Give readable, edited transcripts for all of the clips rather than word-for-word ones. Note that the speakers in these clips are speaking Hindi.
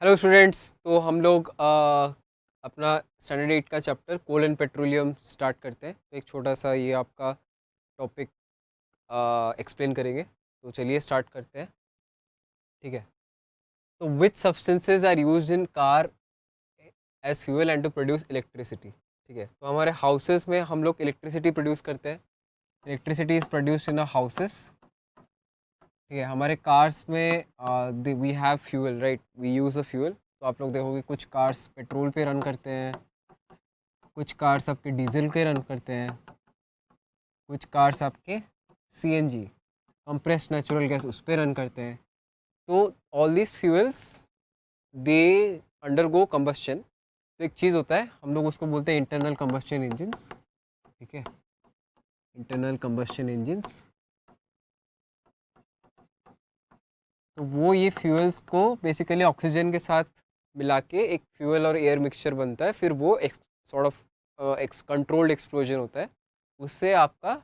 Hello students. तो हम लोग अपना स्टैंडर्ड 8 का chapter coal and petroleum start करते हैं। तो एक छोटा सा ये आपका टॉपिक एक्सप्लेन करेंगे। तो चलिए स्टार्ट करते हैं। ठीक है। तो which substances are used in car as fuel and to produce electricity. ठीक है। तो हमारे हाउसेस में हम लोग इलेक्ट्रिसिटी प्रोड्यूस करते हैं। Electricity is produced in a houses. ठीक है। हमारे कार्स में we have fuel, right, we use a fuel. तो आप लोग देखोगे कुछ कार्स पेट्रोल पे रन करते हैं, कुछ कार्स आपके डीजल के रन करते हैं, कुछ कार्स आपके सीएनजी कंप्रेस्ड नेचुरल गैस उस पर रन करते हैं। तो all this fuels they undergo combustion. तो एक चीज़ होता है, हम लोग उसको बोलते हैं इंटरनल कंबस्शन इंजन्स। ठीक है, इंटरनल कंबस्शन इंजन्स। तो वो ये फ्यूल्स को बेसिकली ऑक्सीजन के साथ मिला के एक फ्यूल और एयर मिक्सचर बनता है। फिर वो एक सॉर्ट ऑफ कंट्रोल्ड एक्सप्लोजन होता है, उससे आपका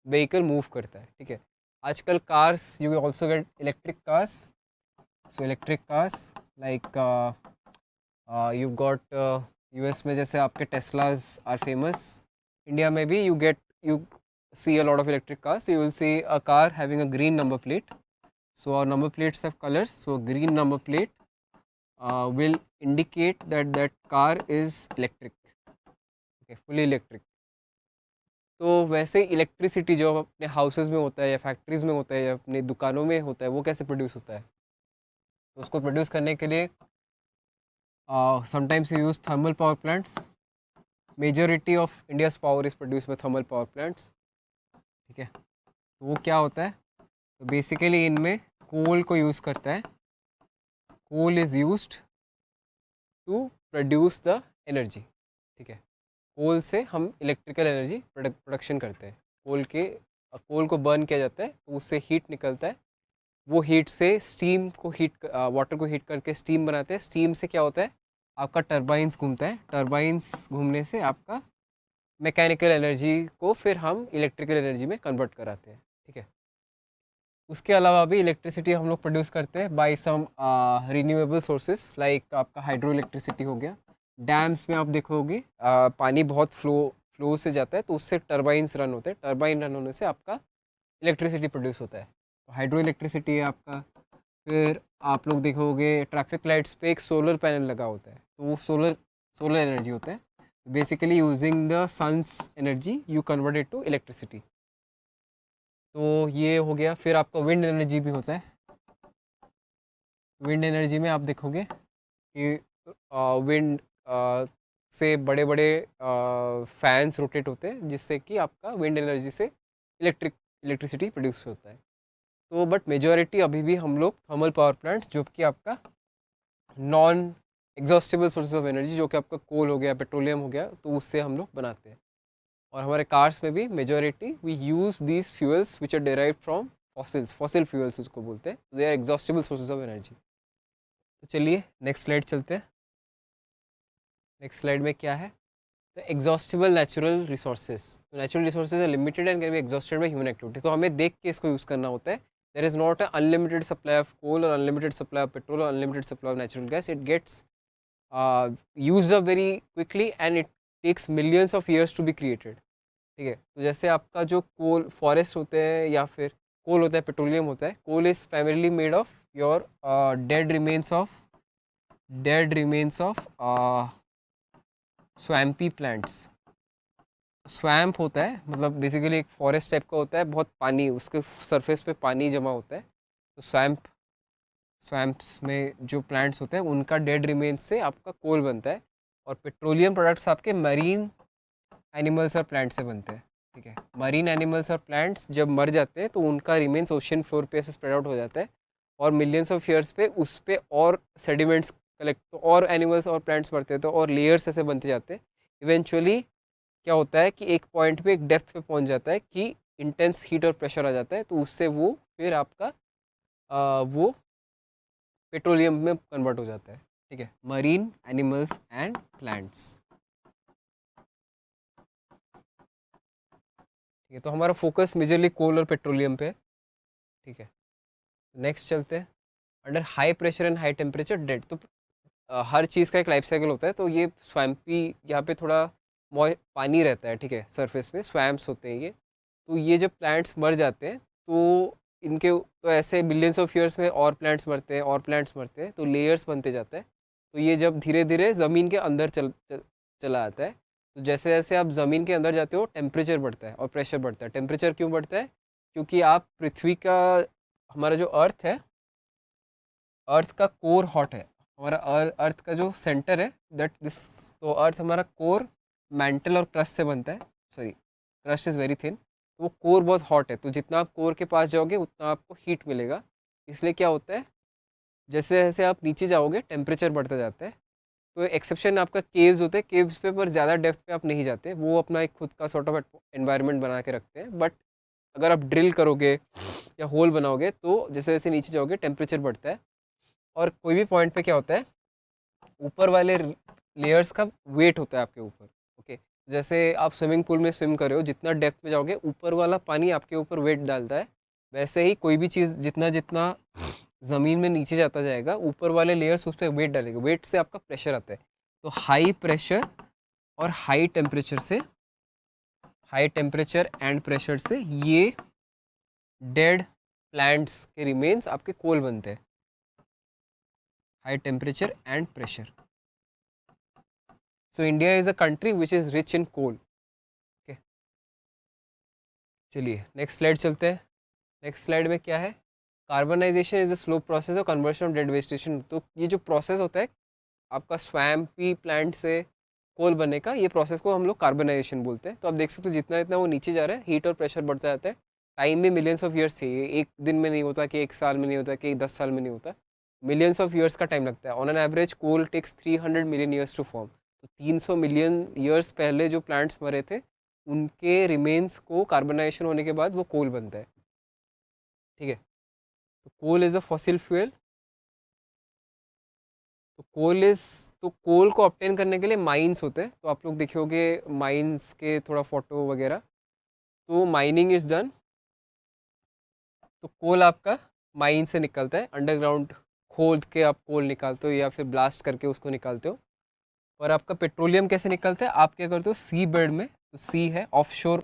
व्हीकल मूव करता है। ठीक है। आजकल cars, you will also get electric cars. So electric cars like you got US में जैसे आपके टेस्लाज आर फेमस। इंडिया में भी you see a lot of electric cars. You will see a car having a green number plate. So our number plates have colors. So green number plate will indicate that that car is electric. Okay, fully electric. तो वैसे इलेक्ट्रिसिटी जो अपने हाउसेज में होता है या फैक्ट्रीज में होता है या अपनी दुकानों में होता है, वो कैसे प्रोड्यूस होता है? तो उसको प्रोड्यूस करने के लिए sometimes you use thermal power plants. Majority of India's power is produce by thermal power plants. ठीक है। तो वो क्या होता है? तो बेसिकली इनमें कोल को यूज़ करता है. Coal is used to produce the energy. ठीक है। कोल से हम इलेक्ट्रिकल एनर्जी प्रोडक्शन करते हैं. कोल को बर्न किया जाता है तो उससे हीट निकलता है. वो हीट से स्टीम को हीट वाटर को हीट करके स्टीम बनाते हैं. स्टीम से क्या होता है, आपका टरबाइंस घूमता है. टरबाइंस घूमने से आपका मैकेनिकल एनर्जी को फिर हम इलेक्ट्रिकल एनर्जी में कन्वर्ट कराते हैं. ठीक है। उसके अलावा भी इलेक्ट्रिसिटी हम लोग प्रोड्यूस करते हैं बाय सम रिन्यूएबल सोर्सेज, लाइक आपका हाइड्रो इलेक्ट्रिसिटी हो गया. डैम्स में आप देखोगे पानी बहुत फ्लो से जाता है, तो उससे टरबाइंस रन होते हैं. टरबाइन रन होने से आपका इलेक्ट्रिसिटी प्रोड्यूस होता है. तो हाइड्रो इलेक्ट्रिसिटी है आपका. फिर आप लोग देखोगे ट्रैफिक लाइट्स पे एक सोलर पैनल लगा होता है, तो वो सोलर एनर्जी होता है. Basically using the sun's energy you convert it to electricity. तो ये हो गया. फिर आपका विंड एनर्जी भी होता है. विंड एनर्जी में आप देखोगे कि विंड से बड़े बड़े फैंस रोटेट होते हैं, जिससे कि आपका विंड एनर्जी से इलेक्ट्रिसिटी प्रोड्यूस होता है. तो बट मेजॉरिटी अभी भी हम लोग थर्मल पावर प्लांट्स, जो कि आपका non exhaustible sources of energy, जो कि आपका कोल हो गया, पेट्रोलियम हो गया, तो उससे हम लोग बनाते हैं. और हमारे कार्स में भी majority we use these fuels which are derive from fossil fuels उसको बोलते हैं. They are exhaustible sources of energy. तो चलिए नेक्स्ट स्लाइड चलते हैं. नेक्स्ट स्लाइड में क्या है? तो एग्जॉस्टिबल नेचुरल रिसोर्सेज. तो natural resources are limited and can be exhausted by human activity. तो हमें देख के इसको यूज़ करना होता है. There is not a unlimited supply of coal और अनलिमिटेड सप्लाई ऑफ पेट्रोल और unlimited supply of natural gas. It gets use up very quickly and it takes millions of years to be created. ठीक है। तो जैसे आपका जो कोल फॉरेस्ट होते हैं या फिर कोल होता है, पेट्रोलियम होता है. Coal is primarily made of your dead remains of swampy plants. Swamp होता है, मतलब बेसिकली एक फॉरेस्ट टाइप का होता है, बहुत पानी उसके सरफेस पे पानी जमा होता है. तो स्वैम्प्स में जो प्लांट्स होते हैं उनका डेड रिमेन्स से आपका कोल बनता है. और पेट्रोलियम प्रोडक्ट्स आपके मरीन एनिमल्स और प्लांट से बनते हैं. ठीक है। मरीन एनिमल्स और प्लांट्स जब मर जाते हैं तो उनका रिमेन्स ओशियन फ्लोर पे से स्प्रेड आउट हो जाता है. और मिलियंस ऑफ ईयर्स पे उस पे और सेडिमेंट्स कलेक्ट, तो और एनिमल्स और प्लांट्स मरते हैं, तो और लेयर्स ऐसे बनते जाते हैं. इवेंचुअली क्या होता है कि एक पॉइंट पे एक डेप्थ पे पहुंच जाता है कि इंटेंस हीट और प्रेशर आ जाता है, तो उससे वो फिर आपका वो पेट्रोलियम में कन्वर्ट हो जाता है. ठीक है। Marine animals and plants. ठीक है। तो हमारा फोकस मेजरली कोल और पेट्रोलियम पे है. ठीक है। नेक्स्ट चलते हैं. Under high pressure and high temperature dead. तो हर चीज़ का एक लाइफ साइकिल होता है। तो ये स्वैम्पी, यहाँ पे थोड़ा मॉइ पानी रहता है, ठीक है, सरफेस पे स्वैम्प्स होते हैं ये। तो ये जब प्लांट्स मर जाते हैं तो इनके तो ऐसे बिलियंस ऑफ ईयर्स में और प्लांट्स मरते हैं और प्लांट्स मरते हैं, तो लेयर्स बनते जाते हैं। तो ये जब धीरे धीरे ज़मीन के अंदर चला आता है। तो जैसे जैसे आप ज़मीन के अंदर जाते हो टेम्परेचर बढ़ता है और प्रेशर बढ़ता है। टेम्परेचर क्यों बढ़ता है? क्योंकि आप पृथ्वी का, हमारा जो अर्थ है, अर्थ का कोर हॉट है। हमारा अर्थ का जो सेंटर है, दैट दिस, तो अर्थ हमारा कोर मैंटल और क्रस्ट से बनता है। Sorry, crust is very thin. तो वो कोर बहुत हॉट है, तो जितना आप कोर के पास जाओगे उतना आपको हीट मिलेगा। इसलिए क्या होता है, जैसे जैसे आप नीचे जाओगे टेम्परेचर बढ़ता जाता है। तो एक्सेप्शन आपका केव्स होते हैं, केव्स पे पर ज़्यादा डेप्थ पे आप नहीं जाते, वो अपना एक खुद का सॉर्ट ऑफ एनवायरनमेंट बना के रखते हैं। बट अगर आप ड्रिल करोगे या होल बनाओगे तो जैसे जैसे नीचे जाओगे टेम्परेचर बढ़ता है। और कोई भी पॉइंट पे क्या होता है, ऊपर वाले लेयर्स का वेट होता है आपके ऊपर। ओके, जैसे आप स्विमिंग पूल में स्विम कर रहे हो, जितना डेप्थ में जाओगे ऊपर वाला पानी आपके ऊपर वेट डालता है। वैसे ही कोई भी चीज़ जितना जितना ज़मीन में नीचे जाता जाएगा, ऊपर वाले लेयर्स उस पर वेट डालेंगे। वेट से आपका प्रेशर आता है। तो हाई प्रेशर और हाई टेम्परेचर से, हाई टेम्परेचर एंड प्रेशर से ये डेड प्लांट्स के रिमेन्स आपके कोल बनते हैं। High temperature and pressure. So India is a country which is rich in coal. Okay. चलिए नेक्स्ट स्लाइड चलते हैं। नेक्स्ट स्लाइड में क्या है, carbonisation is a slow process of conversion of dead vegetation. तो ये जो प्रोसेस होता है आपका स्वैम्पी प्लांट से कोल बनने का, ये प्रोसेस को हम लोग कार्बनाइजेशन बोलते हैं। तो आप देख सकते हो जितना जितना वो नीचे जा रहा है हीट और प्रेशर बढ़ता जाता है। टाइम भी मिलियंस ऑफ ईयर्स चाहिए, एक दिन में नहीं होता, कि एक साल में नहीं होता, कि 10 साल में नहीं होता, मिलियंस ऑफ ईयर्स का टाइम लगता है। On an average coal takes 300 million years to form. तो 300 मिलियन ईयर्स पहले जो प्लांट्स मरे थे उनके रिमेन्स को कार्बनाइजेशन होने के बाद वो कोल बनता है। ठीक है, तो coal is a fossil fuel. तो कोल को ऑब्टेन करने के लिए माइंस होते हैं। तो आप लोग देखोगे माइंस के थोड़ा फोटो वगैरह। तो माइनिंग इज डन। तो कोल आपका माइन से निकलता है, अंडरग्राउंड खोद के आप कोल निकालते हो या फिर ब्लास्ट करके उसको निकालते हो। और आपका पेट्रोलियम कैसे निकलता है, आप क्या करते हो सी बेड में, तो सी है ऑफशोर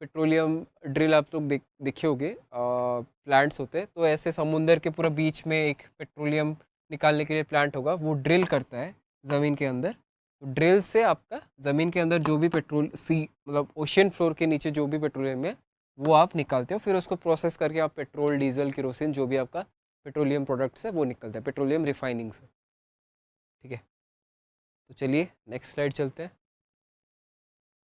पेट्रोलियम ड्रिल आप लोग देखे होगे, प्लांट्स होते हैं। तो ऐसे समुंदर के पूरा बीच में एक पेट्रोलियम निकालने के लिए प्लांट होगा, वो ड्रिल करता है ज़मीन के अंदर। तो ड्रिल से आपका ज़मीन के अंदर जो भी पेट्रोल, सी मतलब ओशियन फ्लोर के नीचे जो भी पेट्रोलियम है वो आप निकालते हो। फिर उसको प्रोसेस करके आप पेट्रोल, डीजल, केरोसिन, जो भी आपका पेट्रोलियम प्रोडक्ट्स है वो निकलता है पेट्रोलियम रिफाइनिंग से। ठीक है, तो चलिए नेक्स्ट स्लाइड चलते हैं।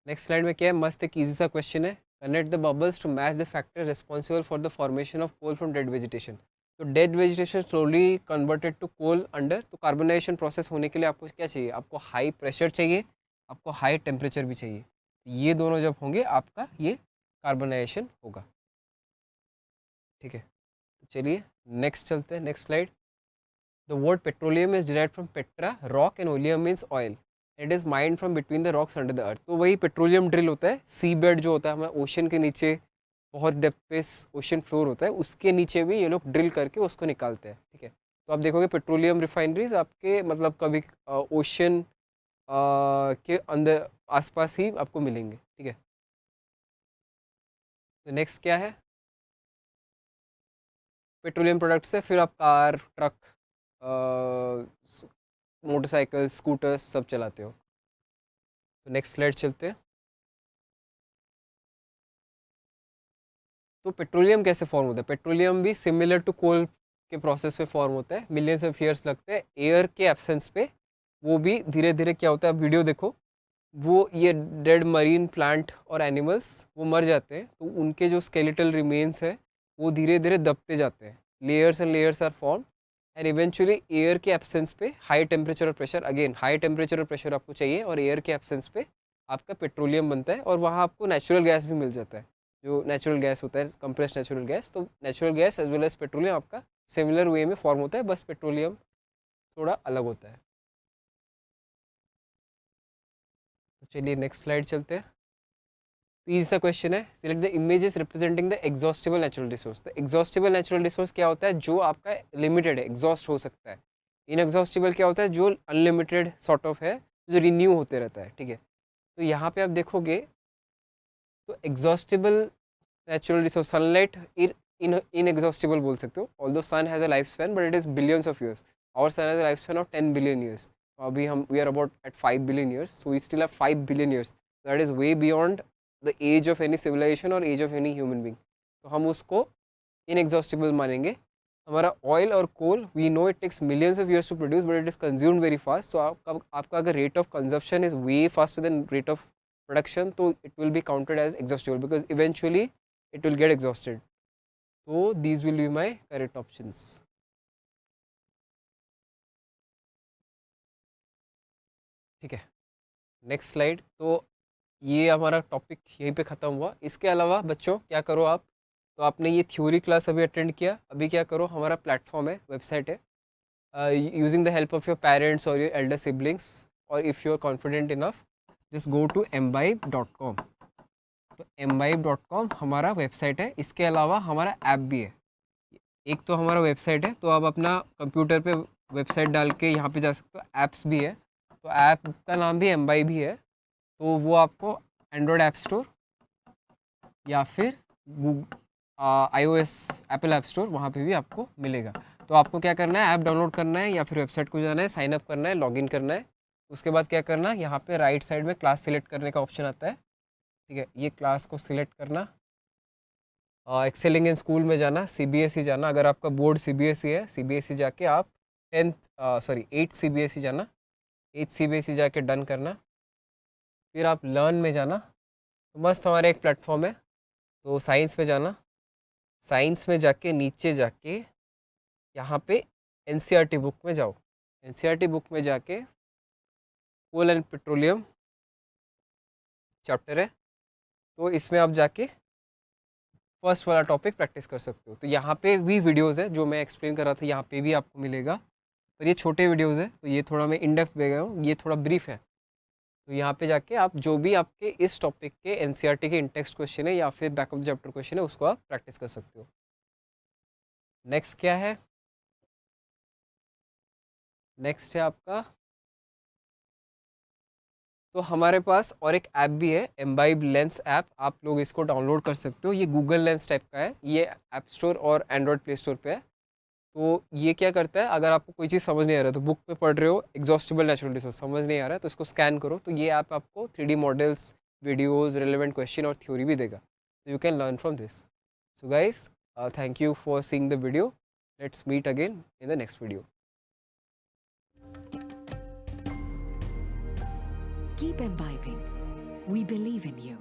नेक्स्ट स्लाइड में क्या है, मस्त एक ईजी सा क्वेश्चन है। Connect the bubbles to match the factor responsible for the formation of coal from dead vegetation. तो dead vegetation slowly converted to coal under. तो कार्बनाइजेशन प्रोसेस होने के लिए आपको क्या चाहिए, आपको हाई प्रेशर चाहिए, आपको हाई टेम्परेचर भी चाहिए। ये दोनों जब होंगे आपका ये कार्बनाइजेशन होगा। ठीक है, तो चलिए नेक्स्ट चलते हैं। Next slide. The word petroleum is derived from Petra rock and oleum means oil. It is mind from between the rocks under the earth. तो वही पेट्रोलियम ड्रिल होता है, सी बेड जो होता है हमारा ओशन के नीचे, बहुत डेप्थ पे ओशन फ्लोर होता है, उसके नीचे भी ये लोग ड्रिल करके उसको निकालते हैं। ठीक है, तो आप देखोगे पेट्रोलियम रिफाइनरीज आपके मतलब कभी ओशन के अंदर आसपास ही आपको मिलेंगे। ठीक है, तो नेक्स्ट क्या है, पेट्रोलियम प्रोडक्ट से फिर आप कार, ट्रक, मोटरसाइकिल, स्कूटर्स सब चलाते हो। तो नेक्स्ट स्लाइड चलते हैं। तो पेट्रोलियम कैसे फॉर्म होता है, पेट्रोलियम भी सिमिलर टू कोल के प्रोसेस पे फॉर्म होता है, मिलियंस ऑफ ईयर्स लगते हैं एयर के एब्सेंस पे। वो भी धीरे धीरे क्या होता है, आप वीडियो देखो, वो ये डेड मरीन प्लांट और एनिमल्स वो मर जाते हैं, तो उनके जो स्केलेटल रिमेन्स है वो धीरे धीरे दबते जाते हैं, layers and layers are form. And eventually air के एब्सेंस पे हाई टेम्परेचर और प्रेशर, अगेन हाई टेम्परेचर और प्रेशर आपको चाहिए, और एयर के एब्सेंस पे आपका पेट्रोलियम बनता है। और वहाँ आपको नेचुरल गैस भी मिल जाता है, जो नेचुरल गैस होता है, कंप्रेस्ड नेचुरल गैस। तो natural gas as well as petroleum आपका सिमिलर वे में फॉर्म होता है, बस पेट्रोलियम थोड़ा अलग होता है। तो चलिए नेक्स्ट स्लाइड चलते हैं। तीसरा क्वेश्चन है, select the images representing the exhaustible natural resource. तो एग्जॉस्टेबल नेचुरल रिसोर्स क्या होता है, जो आपका लिमिटेड है, एग्जॉस्ट हो सकता है। इनएग्जॉस्टिबल क्या होता है, जो अनलिमिटेड सॉर्ट ऑफ है, जो रिन्यू होते रहता है, ठीक है। तो यहाँ पे आप देखोगे तो exhaustible natural resource sunlight inexhaustible बोल सकते हो, although sun has a life span but it is billions of years, our sun has a life span of 10 billion years. अभी हम we are about at 5 billion years, so we still have 5 billion years, that is way beyond the age of any civilization और age of any human being. तो हम उसको इनएग्जॉस्टिबल मानेंगे। हमारा ऑयल और coal we know it takes millions of years to produce but it is consumed very fast, तो आपका अगर rate of consumption is way faster than rate of production, तो it will be counted as exhaustible because eventually it will get exhausted. So these will be my correct options. ठीक है, नेक्स्ट स्लाइड। तो ये हमारा टॉपिक यहीं पे ख़त्म हुआ। इसके अलावा बच्चों क्या करो आप, तो आपने ये थ्योरी क्लास अभी अटेंड किया, अभी क्या करो, हमारा प्लेटफॉर्म है, वेबसाइट है, using the help of your parents और योर एल्डर सिबलिंग्स, और if you are confident enough just go to mbibe.com। तो mbibe.com हमारा वेबसाइट है। इसके अलावा हमारा ऐप भी है। एक तो हमारा वेबसाइट है, तो आप अपना कंप्यूटर पे वेबसाइट डाल के यहाँ पे जा सकते हो। ऐप्स भी है, तो ऐप का नाम भी mbibe भी है, तो वो आपको एंड्रॉयड ऐप स्टोर या फिर iOS एप्पल ऐप स्टोर, वहाँ पे भी आपको मिलेगा। तो आपको क्या करना है, ऐप डाउनलोड करना है या फिर वेबसाइट को जाना है, साइन अप करना है, लॉगिन करना है। उसके बाद क्या करना है, यहाँ पे राइट साइड में क्लास सिलेक्ट करने का ऑप्शन आता है, ठीक है। ये क्लास को सिलेक्ट करना, एक्सेलिंग इन स्कूल में जाना, CBSE जाना, अगर आपका बोर्ड CBSE है, CBSE जाके आप 8th CBSE जाना, 8th CBSE जाके डन करना। फिर आप लर्न में जाना, तो मस्त हमारा एक प्लेटफॉर्म है, तो साइंस पे जाना, साइंस में जाके नीचे जाके यहाँ पे NCERT बुक में जाओ, NCERT बुक में जाके कोल एंड पेट्रोलियम चैप्टर है, तो इसमें आप जाके फर्स्ट वाला टॉपिक प्रैक्टिस कर सकते हो। तो यहाँ पे भी वीडियोस है जो मैं एक्सप्लेन कर रहा था, यहाँ पे भी आपको मिलेगा, पर ये छोटे वीडियोस है, तो ये थोड़ा मैं इन डेप्थ दे गया हूँ, ये थोड़ा ब्रीफ है। तो यहाँ पे जाके आप जो भी आपके इस टॉपिक के NCERT के इंटेक्स्ट क्वेश्चन है या फिर बैक ऑफ चैप्टर क्वेश्चन है, उसको आप प्रैक्टिस कर सकते हो। नेक्स्ट क्या है, नेक्स्ट है आपका, तो हमारे पास और एक ऐप भी है, mbibe लेंस ऐप, आप लोग इसको डाउनलोड कर सकते हो। ये गूगल लेंस टाइप का है, ये ऐप स्टोर और एंड्रॉयड प्ले स्टोर पे है। तो ये क्या करता है, अगर आपको कोई चीज़ समझ नहीं आ रहा है, तो बुक पे पढ़ रहे हो, एग्जॉस्टिबल नेचुरल रिसोर्स समझ नहीं आ रहा है, तो इसको स्कैन करो, तो ये ऐप आपको 3D models, videos, relevant question और थ्योरी भी देगा, तो you can learn from this. So guys, thank you for seeing the video, let's meet again in the next video. Keep imbibing. We believe in you.